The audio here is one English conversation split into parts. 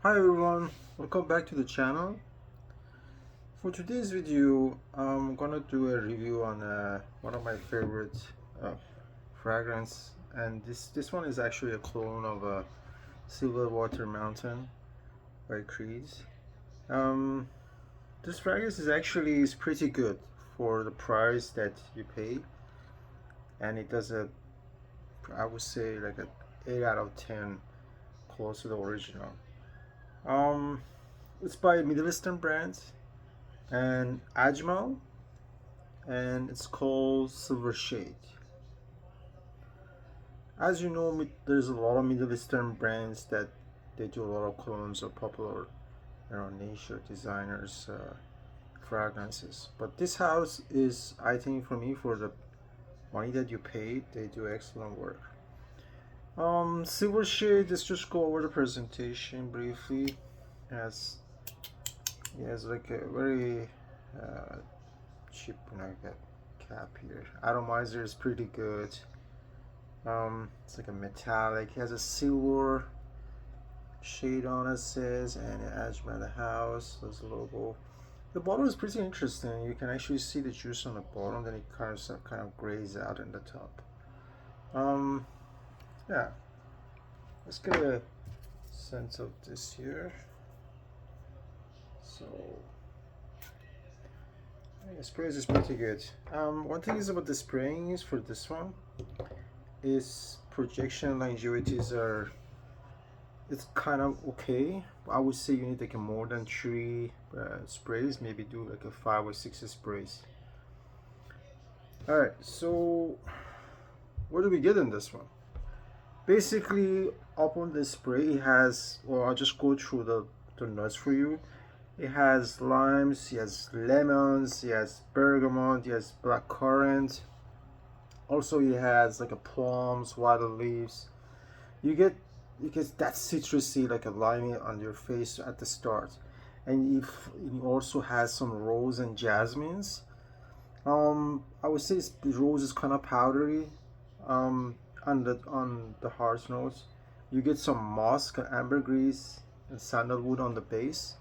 Hi everyone, welcome back to the channel. For today's video, I'm gonna do a review on one of my favorite uh, fragrance, and this one is actually a clone of a Silver Water Mountain by Creed's. Um, this fragrance is pretty good for the price that you pay, and it does a I would say like a 8 out of 10, close to the original. Um, it's by Middle Eastern brands and Ajmal, and it's called Silver Shade. As you know, there's a lot of Middle Eastern brands that they do a lot of colognes or popular, nature designers fragrances. But this house is, I think, for me, for the money that you paid, they do excellent work. Silver Shade. Let's just go over the presentation briefly. Has it has like a very uh, cheap, cap here. Atomizer is pretty good. It's like a metallic. It has a silver shade on it, says, and it adds by the house. There's a logo. The bottle is pretty interesting. You can actually see the juice on the bottom, then it kind of grays out in the top. Um, yeah. Let's get a sense of this here. So, the sprays is pretty good. One thing is about the spraying is for this one is projection longevities are it's kind of okay. I would say you need like a more than three sprays, maybe do like a 5 or 6 sprays. All right, so what do we get in this one? Basically, up on the spray, it has, well, I'll just go through the notes for you. It has limes, it has lemons, it has bergamot, it has black currant. Also, it has like a plums, water leaves. You get because that citrusy like a limey on your face at the start, and if it also has some rose and jasmines. I would say the rose is kind of powdery. Um, on the harsh notes, you get some musk, ambergris, and sandalwood on the base,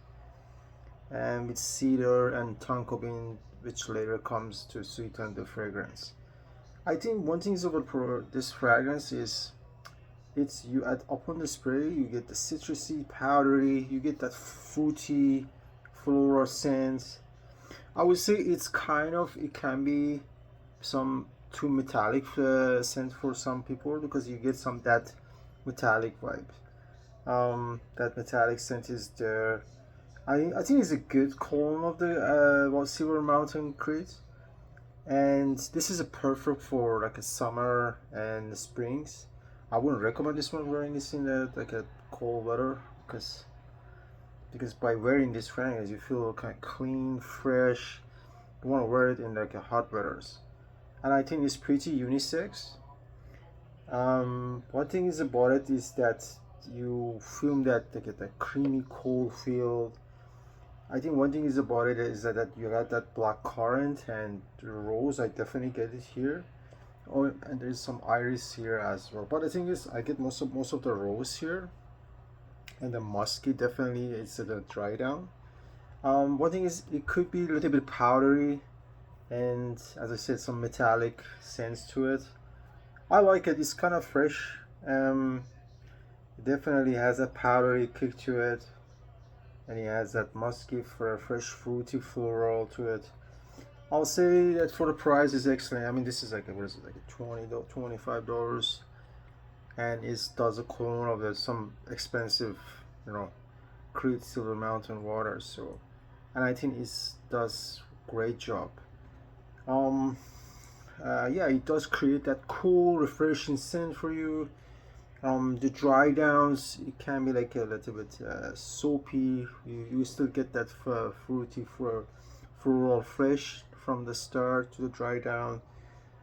and with cedar and tonka which later comes to sweeten the fragrance. I think one thing is about this fragrance is it's you add upon the spray, you get the citrusy, powdery, you get that fruity, floral scent. I would say it can be some too metallic scent for some people because you get some that metallic vibe. That metallic scent is there. I think it's a good clone of the Silver Mountain Creed, and this is a perfect for like a summer and springs. I wouldn't recommend this one wearing this in like a cold weather because by wearing this fragrance you feel kind of clean, fresh. You want to wear it in like a hot weathers, and I think it's pretty unisex. One thing is about it is that you feel that like that creamy cold feel. I think one thing is about it is that you got that black currant and the rose. I definitely get it here. Oh, and there's some iris here as well. But the thing is, I get most of the rose here, and the musky definitely is the dry down. One thing is, it could be a little bit powdery, and as I said, some metallic sense to it. I like it. It's kind of fresh. It definitely has a powdery kick to it, and it has that musky, fresh, fruity floral to it. I'll say that for the price is excellent. I mean, this is like what is it, like a $25, and it does a clone of some expensive, you know, Creed Silver Mountain water. So, and I think it does great job. Um, yeah, it does create that cool, refreshing scent for you. The dry downs, it can be like a little bit soapy. You still get that fruity, floral fresh from the start to the dry down.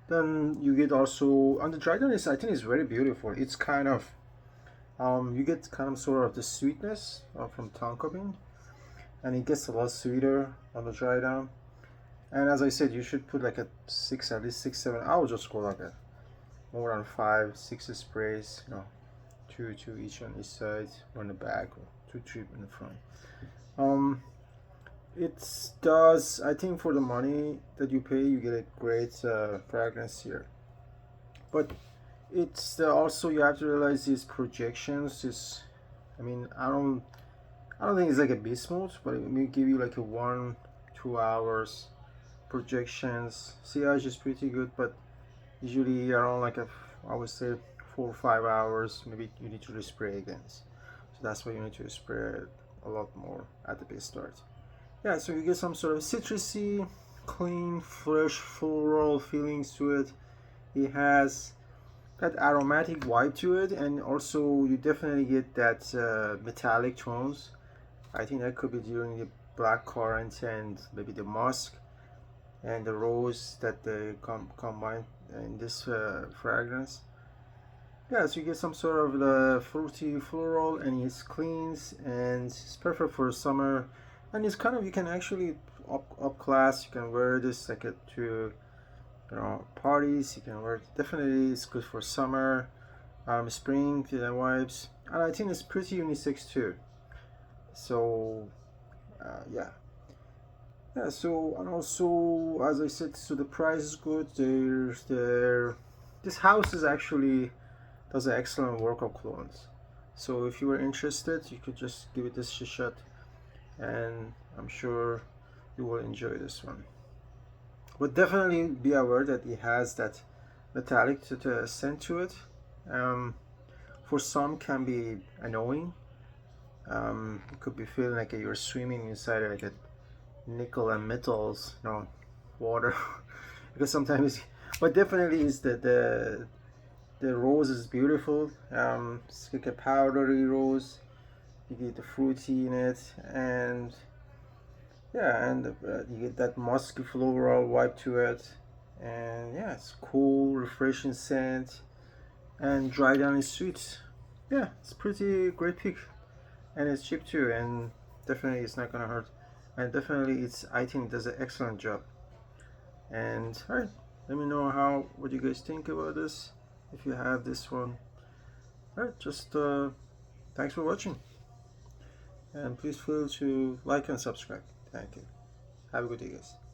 Then you get also on the dry down is I think it's very beautiful. It's kind of you get kind of sort of the sweetness from tonka bean, and it gets a lot sweeter on the dry down. And as I said, you should put like a six, at least 6, 7. I would just go like a more than 5, 6 sprays. Two each on each side, on the back, or two three in the front. um it does, I think, for the money that you pay, you get a great fragrance here. But it's also, you have to realize these projections is, I mean, I don't think it's like a beast mode, but it may give you like a 1 2 hours projections. CI is pretty good, but usually around like I would say 4 or 5 hours, maybe you need to respray again. So that's why you need to spray a lot more at the base start. Yeah, so you get some sort of citrusy, clean, fresh, floral feelings to it. It has that aromatic vibe to it, and also you definitely get that metallic tones. I think that could be during the black currant and maybe the musk and the rose that they combine in this fragrance. Yeah, so you get some sort of the fruity floral, and it's cleans and it's perfect for summer. And it's kind of, you can actually up class. You can wear this like to parties. You can wear it. Definitely, it's good for summer, spring to the vibes, and I think it's pretty unisex too. So yeah. Yeah, so, and also, as I said, so the price is good. This house is actually does an excellent work of clones. So if you were interested, you could just give it this shot, and I'm sure you will enjoy this one. But definitely be aware that it has that metallic to scent to it. Um, for some, can be annoying. You could be feeling like you're swimming inside like a nickel and metals, water, because sometimes. But definitely is the rose is beautiful. It's like a powdery rose. You get the fruity in it, and yeah, and you get that musky floral vibe to it, and yeah, it's cool, refreshing scent, and dry down is sweet. Yeah, it's pretty great pick, and it's cheap too, and definitely it's not gonna hurt, and definitely it's, I think, it does an excellent job. And all right, let me know what you guys think about this, if you have this one. All right, just thanks for watching, and please feel to like and subscribe. Thank you. Have a good day, guys.